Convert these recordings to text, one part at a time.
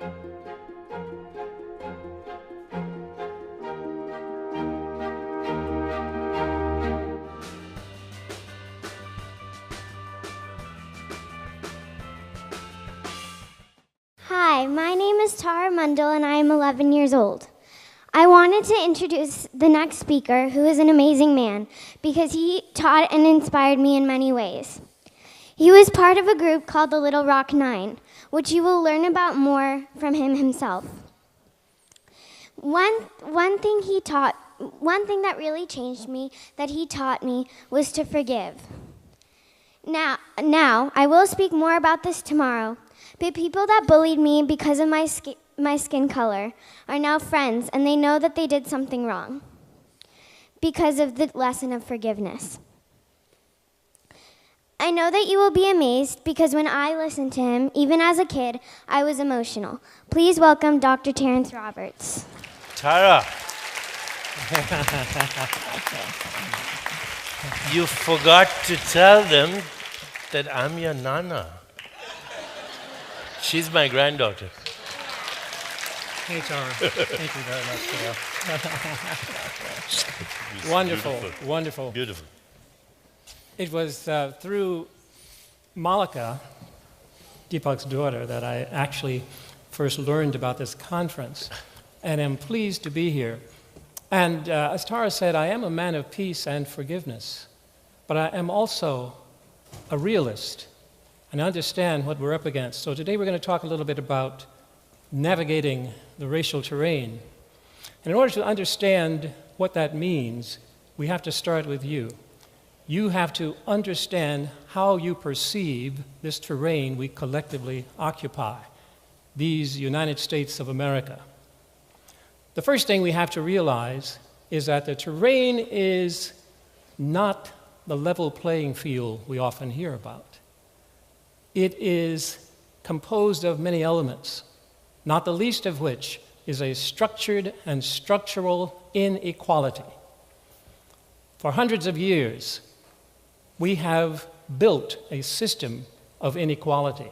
Hi, my name is Tara Mundell and I am 11 years old. I wanted to introduce the next speaker, who is an amazing man, because he taught and inspired me in many ways. He was part of a group called the Little Rock Nine, which you will learn about more from him himself. One thing that really changed me, that he taught me, was to forgive. Now, I will speak more about this tomorrow, but people that bullied me because of my skin color are now friends, and they know that they did something wrong because of the lesson of forgiveness. I know that you will be amazed because when I listened to him, even as a kid, I was emotional. Please welcome Dr. Terrence Roberts. Tara, you forgot to tell them that I'm your Nana. She's my granddaughter. Hey, Tara. Thank you very much, Dale. Wonderful, Beautiful. wonderful. Beautiful. It was through Malika, Deepak's daughter, that I actually first learned about this conference, and am pleased to be here. And as Tara said, I am a man of peace and forgiveness, but I am also a realist and understand what we're up against. So today we're going to talk a little bit about navigating the racial terrain. And in order to understand what that means, we have to start with you. You have to understand how you perceive this terrain we collectively occupy, these United States of America. The first thing we have to realize is that the terrain is not the level playing field we often hear about. It is composed of many elements, not the least of which is a structured and structural inequality. For hundreds of years, we have built a system of inequality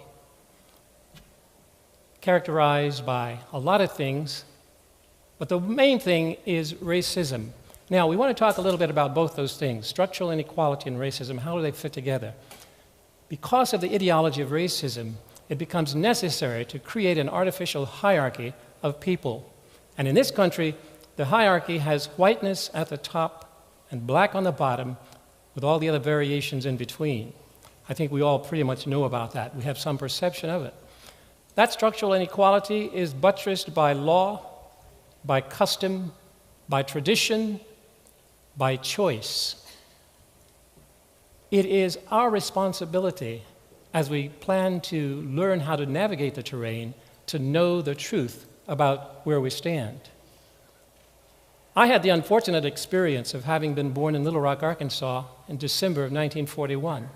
characterized by a lot of things, but the main thing is racism. Now, we want to talk a little bit about both those things, structural inequality and racism. How do they fit together? Because of the ideology of racism, it becomes necessary to create an artificial hierarchy of people. And in this country, the hierarchy has whiteness at the top and black on the bottom, with all the other variations in between. I think we all pretty much know about that. We have some perception of it. That structural inequality is buttressed by law, by custom, by tradition, by choice. It is our responsibility, as we plan to learn how to navigate the terrain, to know the truth about where we stand. I had the unfortunate experience of having been born in Little Rock, Arkansas in December of 1941.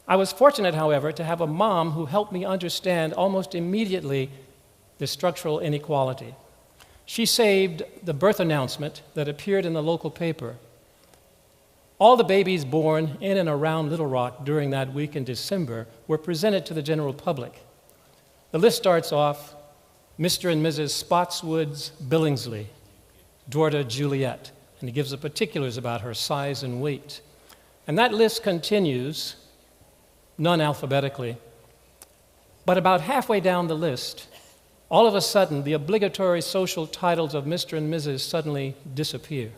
I was fortunate, however, to have a mom who helped me understand almost immediately the structural inequality. She saved the birth announcement that appeared in the local paper. All the babies born in and around Little Rock during that week in December were presented to the general public. The list starts off, Mr. and Mrs. Spotswood's Billingsley, daughter Juliet, and he gives the particulars about her size and weight. And that list continues, none alphabetically, but about halfway down the list, all of a sudden, the obligatory social titles of Mr. and Mrs. suddenly disappear.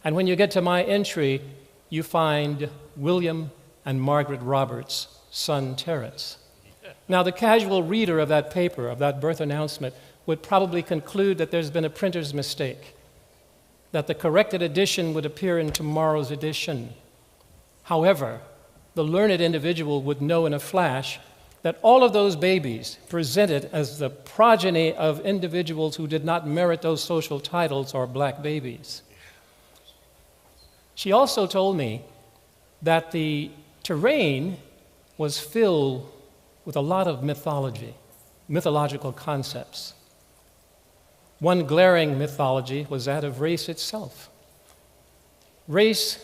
And when you get to my entry, you find William and Margaret Roberts' son, Terrence. Now, the casual reader of that paper, of that birth announcement, would probably conclude that there's been a printer's mistake, that the corrected edition would appear in tomorrow's edition. However, the learned individual would know in a flash that all of those babies presented as the progeny of individuals who did not merit those social titles are black babies. She also told me that the terrain was filled with a lot of mythology, mythological concepts. One glaring mythology was that of race itself. Race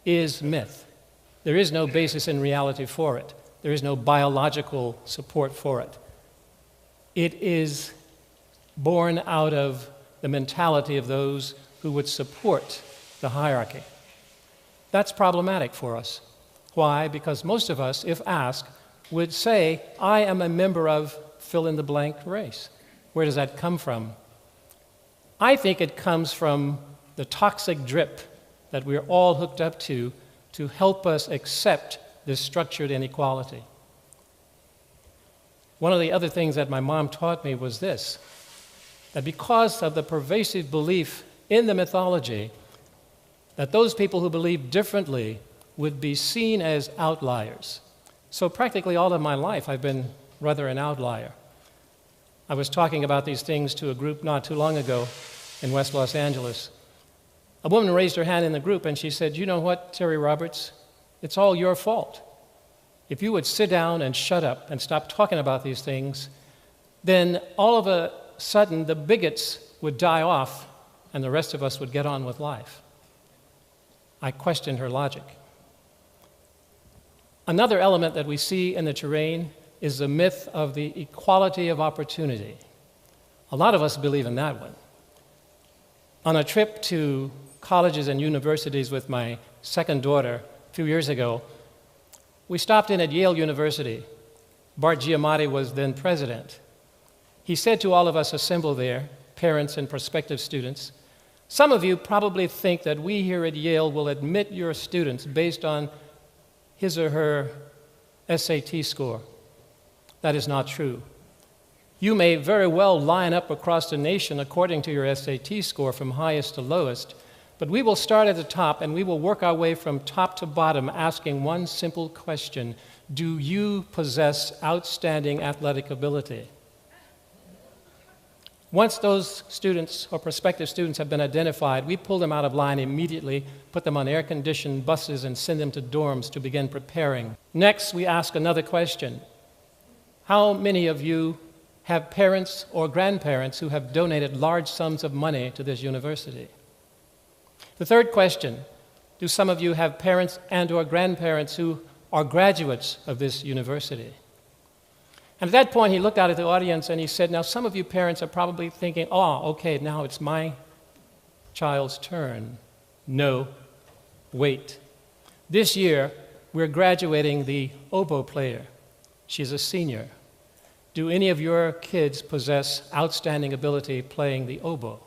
is myth. There is no basis in reality for it. There is no biological support for it. it is born out of the mentality of those who would support the hierarchy. That's problematic for us. Why? Because most of us, if asked, would say, I am a member of fill-in-the-blank race. Where does that come from? I think it comes from the toxic drip that we're all hooked up to help us accept this structured inequality. One of the other things that my mom taught me was this, that because of the pervasive belief in the mythology that those people who believe differently would be seen as outliers. So practically all of my life I've been rather an outlier. I was talking about these things to a group not too long ago in West Los Angeles. A woman raised her hand in the group and she said, you know what, Terry Roberts, it's all your fault. If you would sit down and shut up and stop talking about these things, then all of a sudden the bigots would die off and the rest of us would get on with life. I questioned her logic. Another element that we see in the terrain is the myth of the equality of opportunity. A lot of us believe in that one. On a trip to colleges and universities with my second daughter a few years ago, we stopped in at Yale University. Bart Giamatti was then president. He said to all of us assembled there, parents and prospective students, some of you probably think that we here at Yale will admit your students based on his or her SAT score. That is not true. You may very well line up across the nation according to your SAT score from highest to lowest, but we will start at the top and we will work our way from top to bottom asking one simple question: do you possess outstanding athletic ability? Once those students or prospective students have been identified, we pull them out of line immediately, put them on air-conditioned buses, and send them to dorms to begin preparing. Next, we ask another question. How many of you have parents or grandparents who have donated large sums of money to this university? The third question, do some of you have parents and or grandparents who are graduates of this university? And at that point, he looked out at the audience and he said, now some of you parents are probably thinking, oh, okay, now it's my child's turn. No, wait. This year, we're graduating the oboe player. She's a senior. Do any of your kids possess outstanding ability playing the oboe?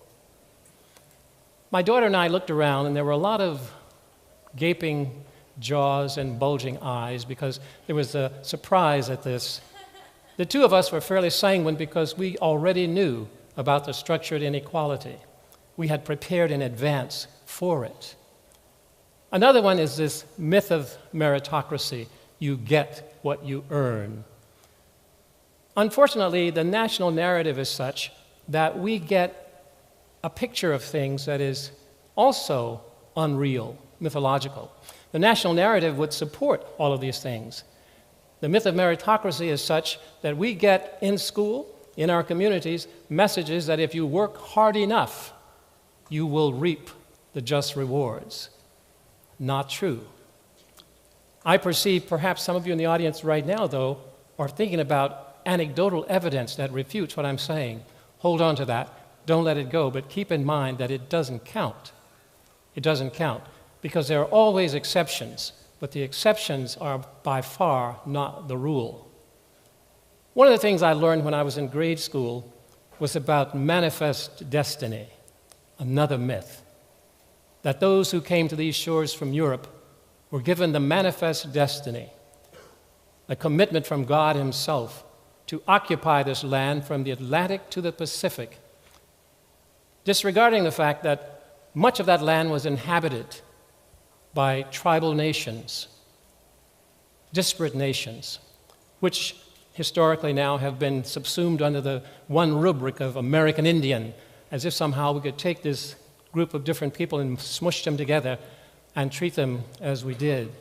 My daughter and I looked around, and there were a lot of gaping jaws and bulging eyes because there was a surprise at this. The two of us were fairly sanguine because we already knew about the structured inequality. We had prepared in advance for it. Another one is this myth of meritocracy. You get what you earn. Unfortunately, the national narrative is such that we get a picture of things that is also unreal, mythological. The national narrative would support all of these things. The myth of meritocracy is such that we get in school, in our communities, messages that if you work hard enough, you will reap the just rewards. Not true. I perceive perhaps some of you in the audience right now, though, are thinking about anecdotal evidence that refutes what I'm saying. Hold on to that. Don't let it go, but keep in mind that it doesn't count. It doesn't count because there are always exceptions, but the exceptions are by far not the rule. One of the things I learned when I was in grade school was about manifest destiny, another myth, that those who came to these shores from Europe were given the manifest destiny, a commitment from God himself to occupy this land from the Atlantic to the Pacific, disregarding the fact that much of that land was inhabited by tribal nations, disparate nations, which historically now have been subsumed under the one rubric of American Indian, as if somehow we could take this group of different people and smush them together and treat them as we did.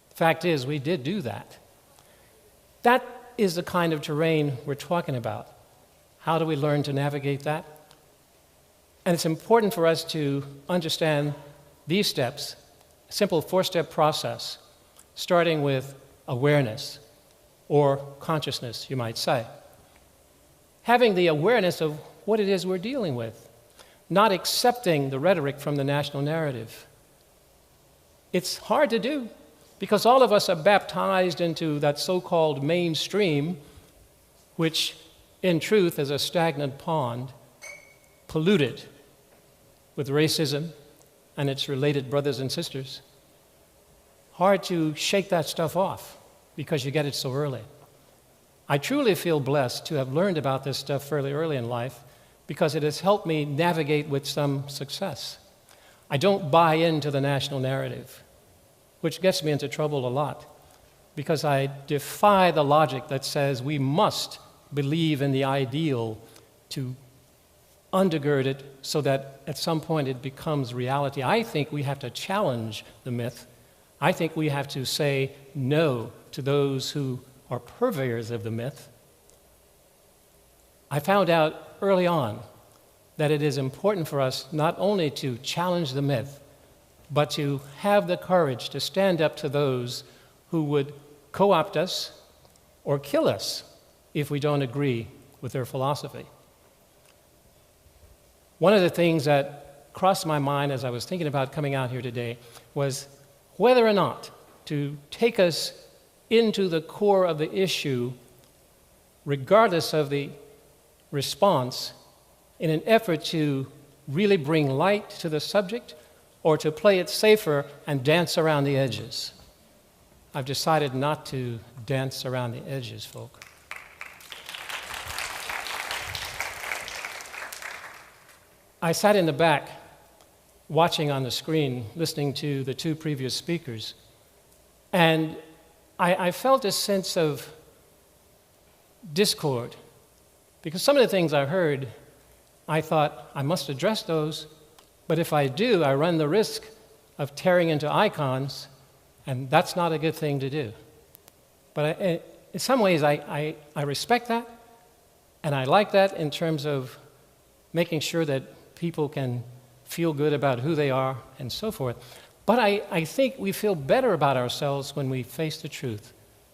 The fact is, we did do that. That is the kind of terrain we're talking about. How do we learn to navigate that? And it's important for us to understand these steps, a simple four-step process, starting with awareness, or consciousness, you might say. having the awareness of what it is we're dealing with, not accepting the rhetoric from the national narrative. It's hard to do because all of us are baptized into that so-called mainstream, which in truth is a stagnant pond, polluted with racism and its related brothers and sisters. Hard to shake that stuff off because you get it so early. I truly feel blessed to have learned about this stuff fairly early in life because it has helped me navigate with some success. I don't buy into the national narrative, which gets me into trouble a lot because I defy the logic that says we must believe in the ideal to undergird it so that at some point it becomes reality. I think we have to challenge the myth. I think we have to say no to those who are purveyors of the myth. I found out early on that it is important for us not only to challenge the myth, but to have the courage to stand up to those who would co-opt us or kill us if we don't agree with their philosophy. One of the things that crossed my mind as I was thinking about coming out here today was whether or not to take us into the core of the issue, regardless of the response, in an effort to really bring light to the subject or to play it safer and dance around the edges. I've decided not to dance around the edges, folk. I sat in the back, watching on the screen, listening to the two previous speakers, and I felt a sense of discord, because some of the things I heard, I thought, I must address those, but if I do, I run the risk of tearing into icons, and that's not a good thing to do. But in some ways, I respect that, and I like that in terms of making sure that people can feel good about who they are and so forth. But I think we feel better about ourselves when we face the truth,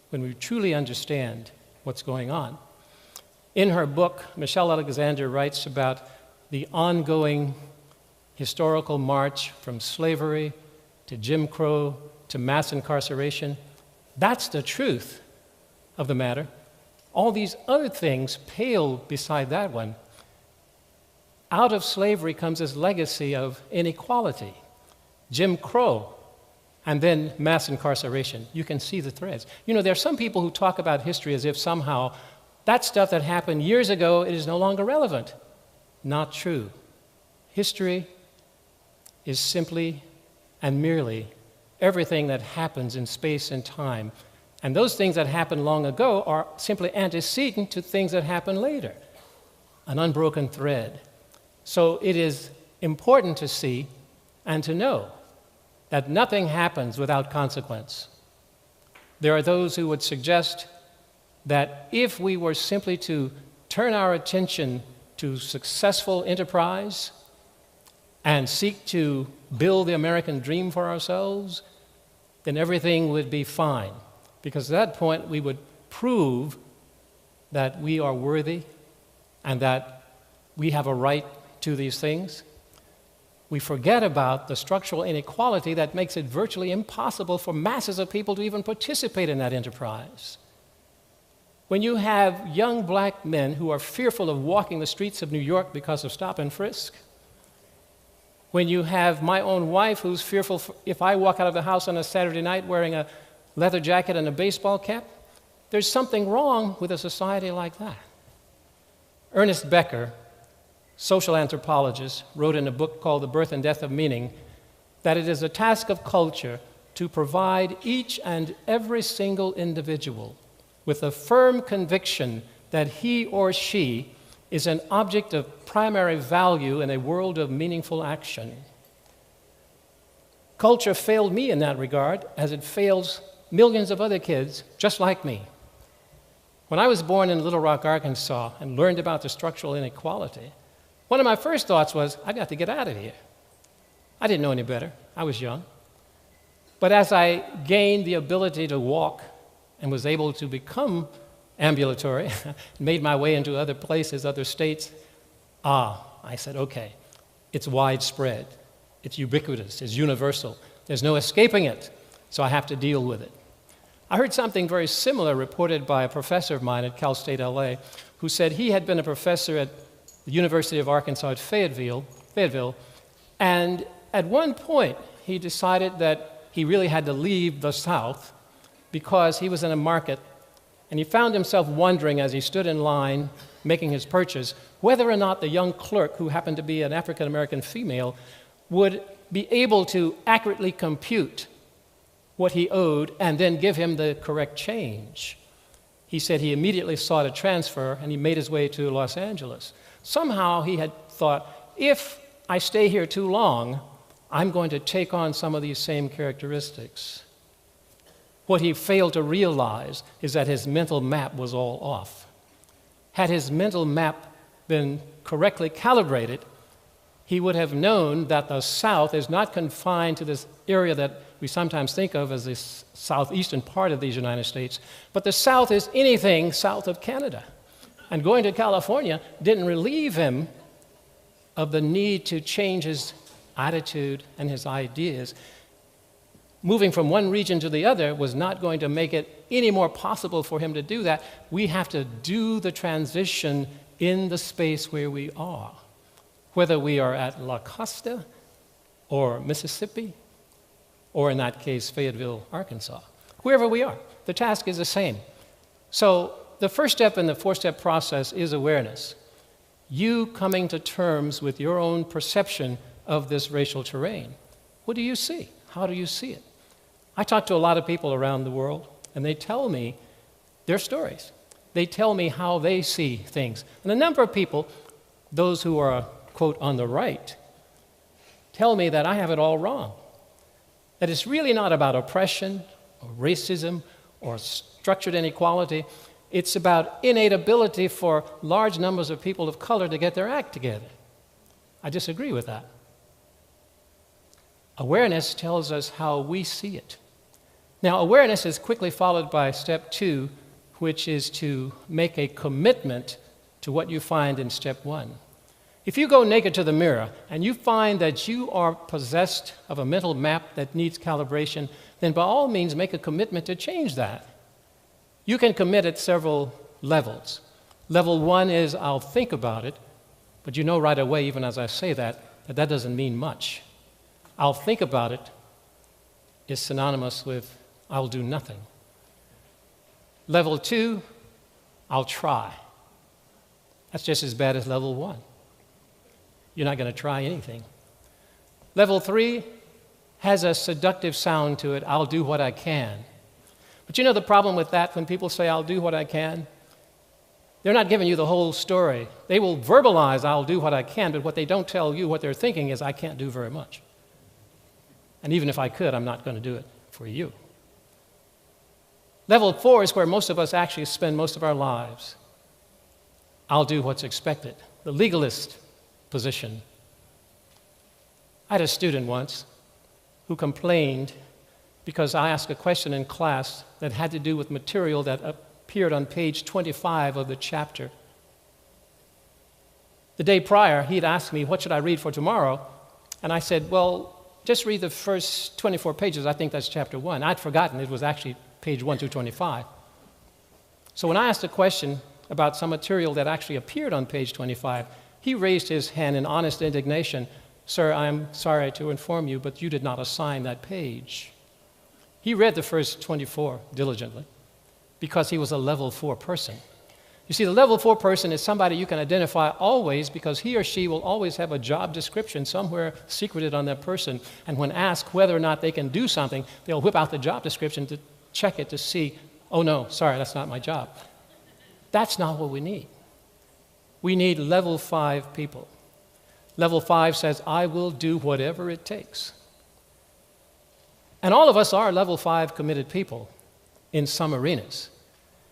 when we truly understand what's going on. In her book, Michelle Alexander writes about the ongoing historical march from slavery to Jim Crow to mass incarceration. That's the truth of the matter. All these other things pale beside that one. Out of slavery comes this legacy of inequality, Jim Crow, and then mass incarceration. You can see the threads. You know, there are some people who talk about history as if somehow that stuff that happened years ago, it is no longer relevant. Not true. History is simply and merely everything that happens in space and time. And those things that happened long ago are simply antecedent to things that happen later. An unbroken thread. So it is important to see and to know that nothing happens without consequence. There are those who would suggest that if we were simply to turn our attention to successful enterprise and seek to build the American dream for ourselves, then everything would be fine. Because at that point, we would prove that we are worthy and that we have a right to these things. We forget about the structural inequality that makes it virtually impossible for masses of people to even participate in that enterprise. When you have young black men who are fearful of walking the streets of New York because of stop and frisk, when you have my own wife who's fearful if I walk out of the house on a Saturday night wearing a leather jacket and a baseball cap, there's something wrong with a society like that. Ernest Becker, social anthropologist, wrote in a book called The Birth and Death of Meaning that it is a task of culture to provide each and every single individual with a firm conviction that he or she is an object of primary value in a world of meaningful action. Culture failed me in that regard, as it fails millions of other kids just like me. When I was born in Little Rock, Arkansas, and learned about the structural inequality, one of my first thoughts was, I got to get out of here. I didn't know any better. I was young. But as I gained the ability to walk and was able to become ambulatory, made my way into other places, other states. I said, okay, it's widespread, it's ubiquitous, it's universal. There's no escaping it, so I have to deal with it. I heard something very similar reported by a professor of mine at Cal State LA, who said he had been a professor at the University of Arkansas at Fayetteville, and at one point he decided that he really had to leave the South because he was in a market, and he found himself wondering as he stood in line making his purchase whether or not the young clerk, who happened to be an African-American female, would be able to accurately compute what he owed and then give him the correct change. He said he immediately sought a transfer, and he made his way to Los Angeles. Somehow he had thought, if I stay here too long, I'm going to take on some of these same characteristics. What he failed to realize is that his mental map was all off. Had his mental map been correctly calibrated, he would have known that the South is not confined to this area that we sometimes think of as the southeastern part of these United States, but the South is anything south of Canada. And going to California didn't relieve him of the need to change his attitude and his ideas. Moving from one region to the other was not going to make it any more possible for him to do that. We have to do the transition in the space where we are, whether we are at La Costa or Mississippi, or in that case, Fayetteville, Arkansas. Wherever we are, the task is the same. So the first step in the four-step process is awareness. You coming to terms with your own perception of this racial terrain. What do you see? How do you see it? I talk to a lot of people around the world, and they tell me their stories. They tell me how they see things. And a number of people, those who are, quote, on the right, tell me that I have it all wrong. That it's really not about oppression or racism or structured inequality. It's about innate ability for large numbers of people of color to get their act together. I disagree with that. Awareness tells us how we see it. Now, awareness is quickly followed by step 2, which is to make a commitment to what you find in step 1. If you go naked to the mirror and you find that you are possessed of a mental map that needs calibration, then by all means make a commitment to change that. You can commit at several levels. Level 1 is I'll think about it, but you know right away, even as I say that that doesn't mean much. I'll think about it is synonymous with I'll do nothing. Level 2, I'll try. That's just as bad as level 1. You're not going to try anything. Level 3 has a seductive sound to it. I'll do what I can. But you know the problem with that, when people say, I'll do what I can? They're not giving you the whole story. They will verbalize, I'll do what I can, but what they don't tell you, what they're thinking is, I can't do very much. And even if I could, I'm not going to do it for you. Level 4 is where most of us actually spend most of our lives. I'll do what's expected. The legalist position. I had a student once who complained because I asked a question in class that had to do with material that appeared on page 25 of the chapter. The day prior, he'd asked me, what should I read for tomorrow? And I said, well, just read the first 24 pages. I think that's chapter 1. I'd forgotten it was actually page 1 through 25. So when I asked a question about some material that actually appeared on page 25, he raised his hand in honest indignation. Sir, I'm sorry to inform you, but you did not assign that page. He read the first 24 diligently because he was a level 4 person. You see, the level 4 person is somebody you can identify always because he or she will always have a job description somewhere secreted on that person. And when asked whether or not they can do something, they'll whip out the job description to check it to see, oh no, sorry, that's not my job. That's not what we need. We need level 5 people. Level 5 says, I will do whatever it takes. And all of us are level 5 committed people in some arenas.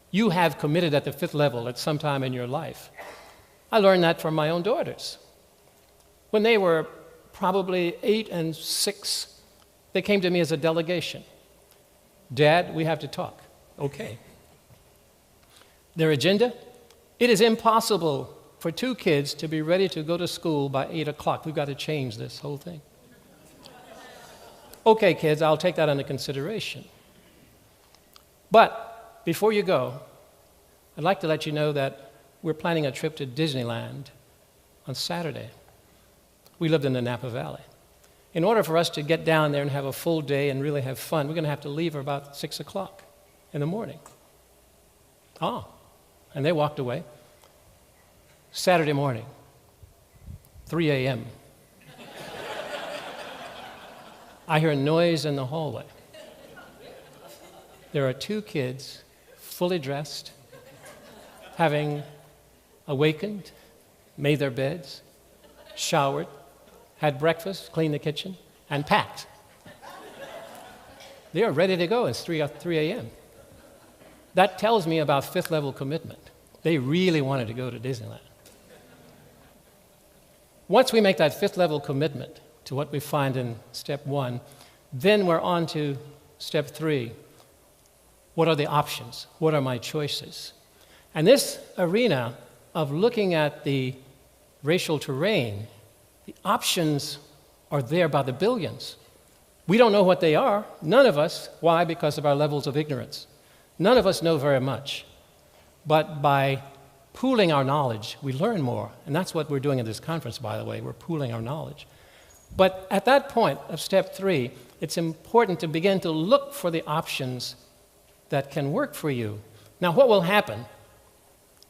You have committed at the 5th level at some time in your life. I learned that from my own daughters. When they were probably 8 and 6, they came to me as a delegation. Dad, we have to talk. Okay. Their agenda? It is impossible for 2 kids to be ready to go to school by 8 o'clock. We've got to change this whole thing. Okay, kids, I'll take that under consideration. But before you go, I'd like to let you know that we're planning a trip to Disneyland on Saturday. We lived in the Napa Valley. In order for us to get down there and have a full day and really have fun, we're going to have to leave about 6 o'clock in the morning. Oh, and they walked away. Saturday morning, 3 a.m. I hear a noise in the hallway. There are 2 kids, fully dressed, having awakened, made their beds, showered, had breakfast, cleaned the kitchen, and packed. They are ready to go. It's 3 a.m. That tells me about 5th level commitment. They really wanted to go to Disneyland. Once we make that 5th level commitment to what we find in step 1, then we're on to step 3. What are the options? What are my choices? And this arena of looking at the racial terrain, the options are there by the billions. We don't know what they are. None of us. Why? Because of our levels of ignorance. None of us know very much. But by pooling our knowledge, we learn more. And that's what we're doing at this conference, by the way. We're pooling our knowledge. But at that point of step 3, it's important to begin to look for the options that can work for you. Now, what will happen?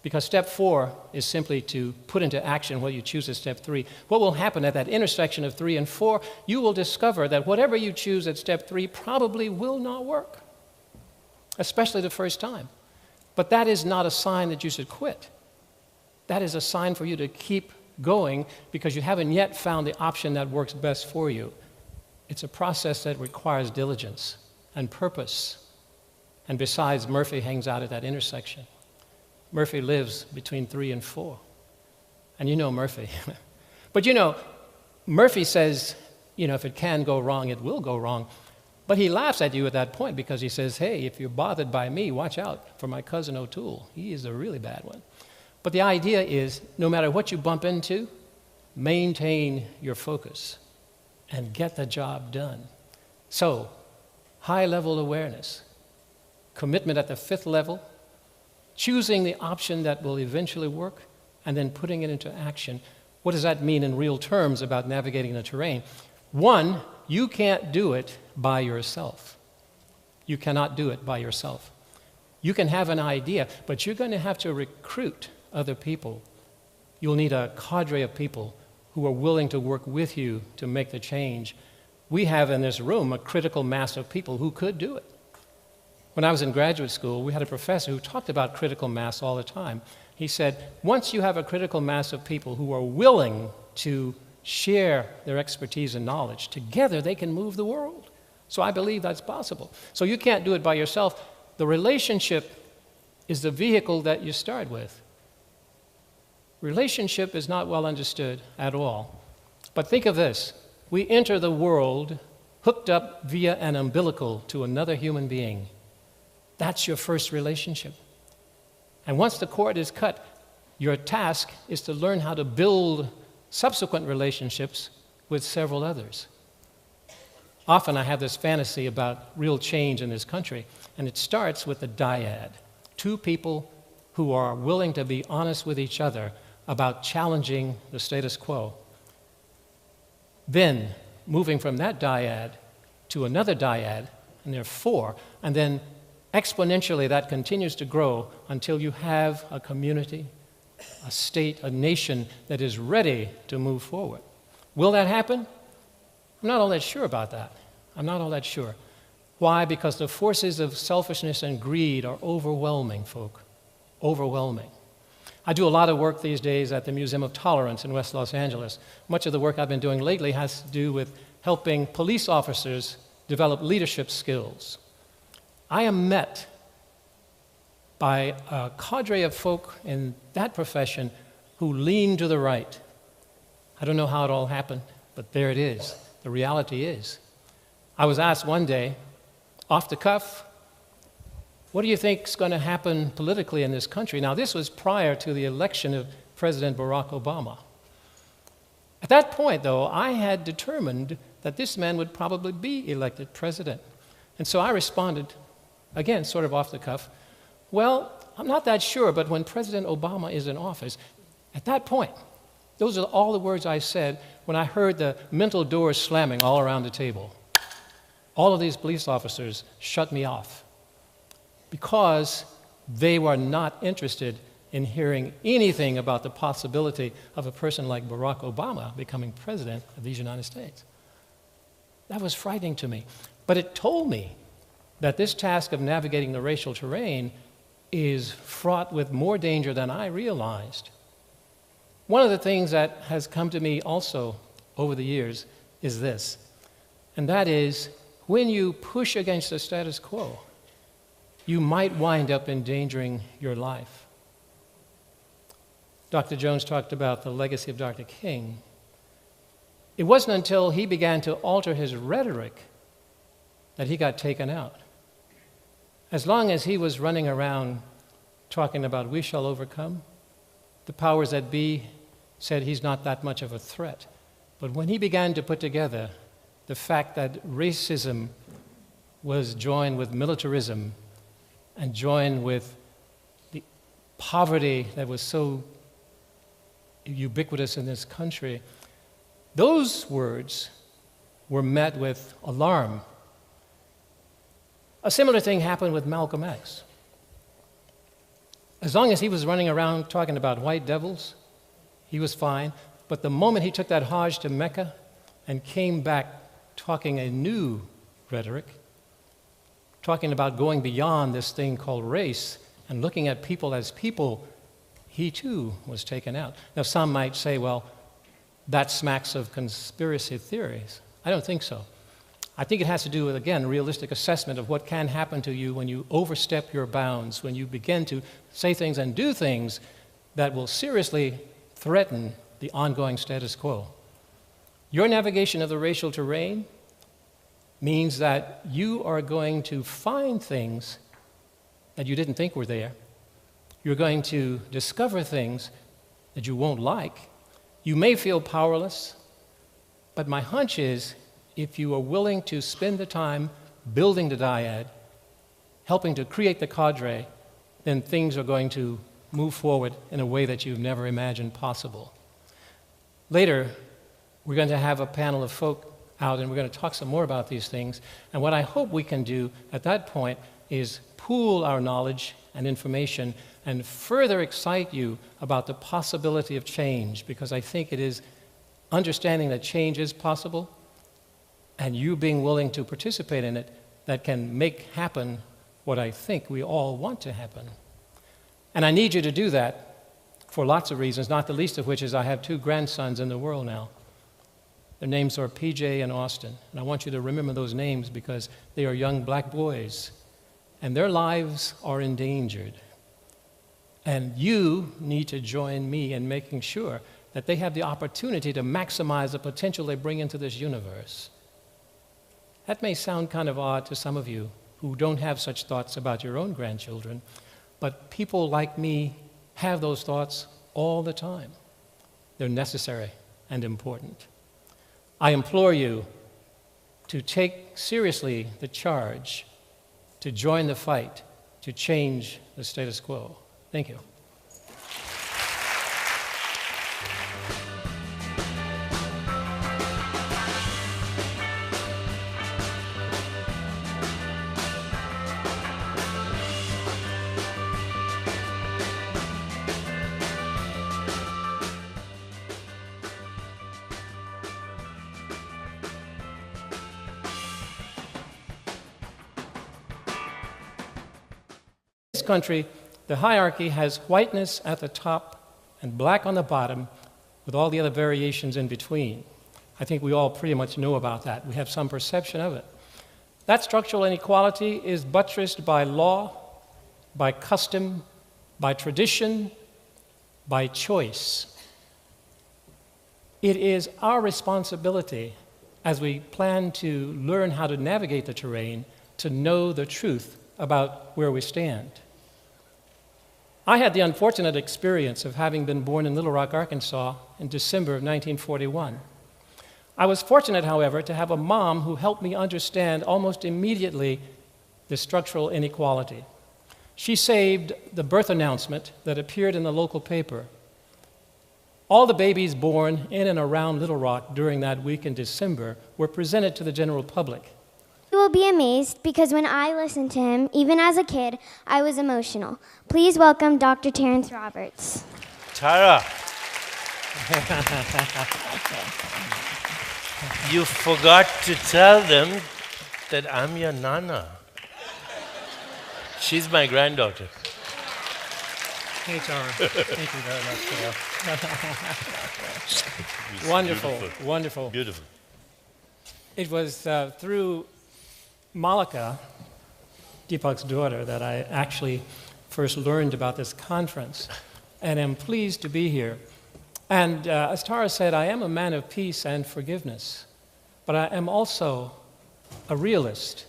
Because step 4 is simply to put into action what you choose as step 3. What will happen at that intersection of 3 and 4? You will discover that whatever you choose at step 3 probably will not work, especially the first time. But that is not a sign that you should quit. That is a sign for you to keep going because you haven't yet found the option that works best for you. It's a process that requires diligence and purpose. And besides, Murphy hangs out at that intersection. Murphy lives between 3 and 4. And you know Murphy. But you know, Murphy says, if it can go wrong, it will go wrong. But he laughs at you at that point because he says, hey, if you're bothered by me, watch out for my cousin O'Toole. He is a really bad one. But the idea is, no matter what you bump into, maintain your focus and get the job done. So, high-level awareness, commitment at the 5th level, choosing the option that will eventually work, and then putting it into action. What does that mean in real terms about navigating the terrain? 1, you can't do it by yourself. You cannot do it by yourself. You can have an idea, but you're going to have to recruit other people. You'll need a cadre of people who are willing to work with you to make the change. We have in this room a critical mass of people who could do it. When I was in graduate school, we had a professor who talked about critical mass all the time. He said, once you have a critical mass of people who are willing to share their expertise and knowledge, together they can move the world. So I believe that's possible. So you can't do it by yourself. The relationship is the vehicle that you start with. Relationship is not well understood at all. But think of this. We enter the world hooked up via an umbilical to another human being. That's your first relationship. And once the cord is cut, your task is to learn how to build subsequent relationships with several others. Often I have this fantasy about real change in this country, and it starts with a dyad. 2 people who are willing to be honest with each other about challenging the status quo. Then, moving from that dyad to another dyad, and there are 4, and then exponentially that continues to grow until you have a community, a state, a nation that is ready to move forward. Will that happen? I'm not all that sure about that. I'm not all that sure. Why? Because the forces of selfishness and greed are overwhelming, folk. Overwhelming. I do a lot of work these days at the Museum of Tolerance in West Los Angeles. Much of the work I've been doing lately has to do with helping police officers develop leadership skills. I am met by a cadre of folk in that profession who lean to the right. I don't know how it all happened, but there it is. The reality is. I was asked one day, off the cuff, What do you think is going to happen politically in this country? Now, this was prior to the election of President Barack Obama. At that point, though, I had determined that this man would probably be elected president. And so I responded, again, sort of off the cuff, well, I'm not that sure, but when President Obama is in office, at that point, those are all the words I said when I heard the mental doors slamming all around the table. All of these police officers shut me off because they were not interested in hearing anything about the possibility of a person like Barack Obama becoming president of these United States. That was frightening to me. But it told me that this task of navigating the racial terrain is fraught with more danger than I realized. One of the things that has come to me also over the years is this, and that is when you push against the status quo, you might wind up endangering your life. Dr. Jones talked about the legacy of Dr. King. It wasn't until he began to alter his rhetoric that he got taken out. As long as he was running around talking about we shall overcome, the powers that be said he's not that much of a threat. But when he began to put together the fact that racism was joined with militarism and joined with the poverty that was so ubiquitous in this country, those words were met with alarm. A similar thing happened with Malcolm X. As long as he was running around talking about white devils, he was fine. But the moment he took that Hajj to Mecca and came back talking a new rhetoric, talking about going beyond this thing called race and looking at people as people, he too was taken out. Now, some might say, well, that smacks of conspiracy theories. I don't think so. I think it has to do with, again, realistic assessment of what can happen to you when you overstep your bounds, when you begin to say things and do things that will seriously threaten the ongoing status quo. Your navigation of the racial terrain means that you are going to find things that you didn't think were there. You're going to discover things that you won't like. You may feel powerless, but my hunch is if you are willing to spend the time building the dyad, helping to create the cadre, then things are going to move forward in a way that you've never imagined possible. Later, we're going to have a panel of folk out and we're going to talk some more about these things. And what I hope we can do at that point is pool our knowledge and information and further excite you about the possibility of change, because I think it is understanding that change is possible and you being willing to participate in it that can make happen what I think we all want to happen. And I need you to do that for lots of reasons, not the least of which is I have 2 grandsons in the world now. Their names are PJ and Austin, and I want you to remember those names because they are young black boys, and their lives are endangered. And you need to join me in making sure that they have the opportunity to maximize the potential they bring into this universe. That may sound kind of odd to some of you who don't have such thoughts about your own grandchildren, but people like me have those thoughts all the time. They're necessary and important. I implore you to take seriously the charge, to join the fight, to change the status quo. Thank you. In this country, the hierarchy has whiteness at the top and black on the bottom with all the other variations in between. I think we all pretty much know about that. We have some perception of it. That structural inequality is buttressed by law, by custom, by tradition, by choice. It is our responsibility as we plan to learn how to navigate the terrain to know the truth about where we stand. I had the unfortunate experience of having been born in Little Rock, Arkansas in December of 1941. I was fortunate, however, to have a mom who helped me understand almost immediately the structural inequality. She saved the birth announcement that appeared in the local paper. All the babies born in and around Little Rock during that week in December were presented to the general public. You will be amazed because when I listened to him, even as a kid, I was emotional. Please welcome Dr. Terrence Roberts. Tara, you forgot to tell them that I'm your Nana. She's my granddaughter. Hey, Tara. Thank you very much. Wonderful, Beautiful. wonderful. Beautiful. It was through Malika, Deepak's daughter, that I actually first learned about this conference, and am pleased to be here. And as Tara said, I am a man of peace and forgiveness, but I am also a realist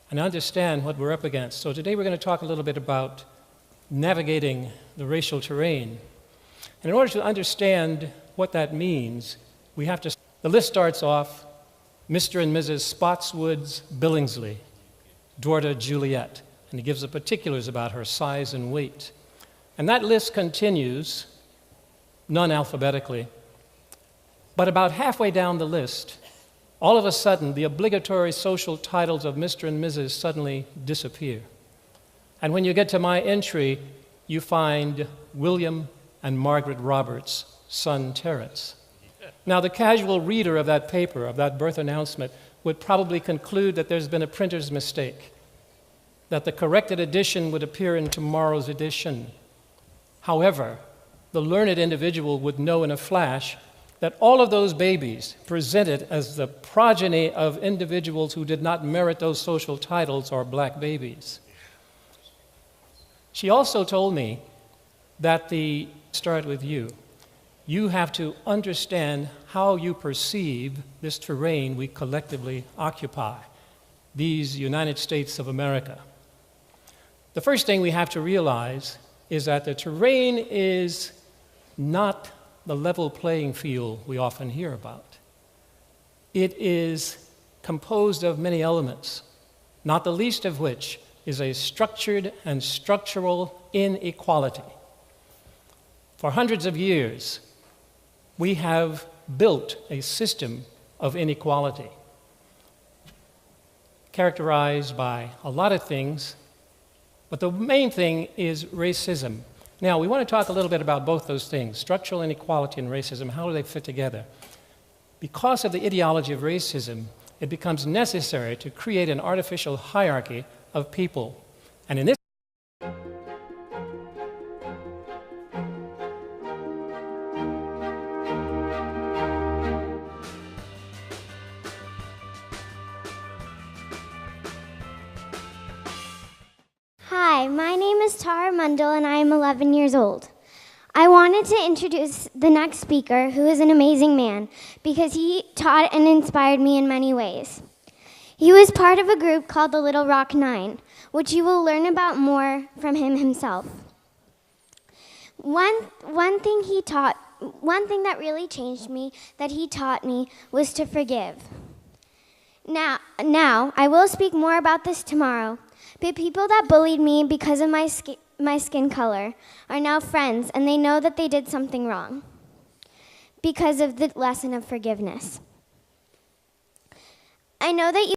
and understand what we're up against. So today we're going to talk a little bit about navigating the racial terrain. And in order to understand what that means, we have to. The list starts off Mr. and Mrs. Spotswood's Billingsley, daughter Juliet, and he gives the particulars about her size and weight. And that list continues, non-alphabetically, but about halfway down the list, all of a sudden, the obligatory social titles of Mr. and Mrs. suddenly disappear. And when you get to my entry, you find William and Margaret Roberts' son, Terrence. Now, the casual reader of that paper, of that birth announcement, would probably conclude that there's been a printer's mistake, that the corrected edition would appear in tomorrow's edition. However, the learned individual would know in a flash that all of those babies presented as the progeny of individuals who did not merit those social titles are black babies. She also told me that start with you. You have to understand how you perceive this terrain we collectively occupy, these United States of America. The first thing we have to realize is that the terrain is not the level playing field we often hear about. It is composed of many elements, not the least of which is a structured and structural inequality. For hundreds of years, we have built a system of inequality characterized by a lot of things, but the main thing is racism. Now, we want to talk a little bit about both those things, structural inequality and racism. How do they fit together? Because of the ideology of racism, it becomes necessary to create an artificial hierarchy of people. And in this Hi, my name is Tara Mundell and I am 11 years old. I wanted to introduce the next speaker, who is an amazing man, because he taught and inspired me in many ways. He was part of a group called the Little Rock Nine, which you will learn about more from him himself. One thing that really changed me, that he taught me, was to forgive. Now, I will speak more about this tomorrow, but people that bullied me because of my skin color are now friends, and they know that they did something wrong because of the lesson of forgiveness. I know that you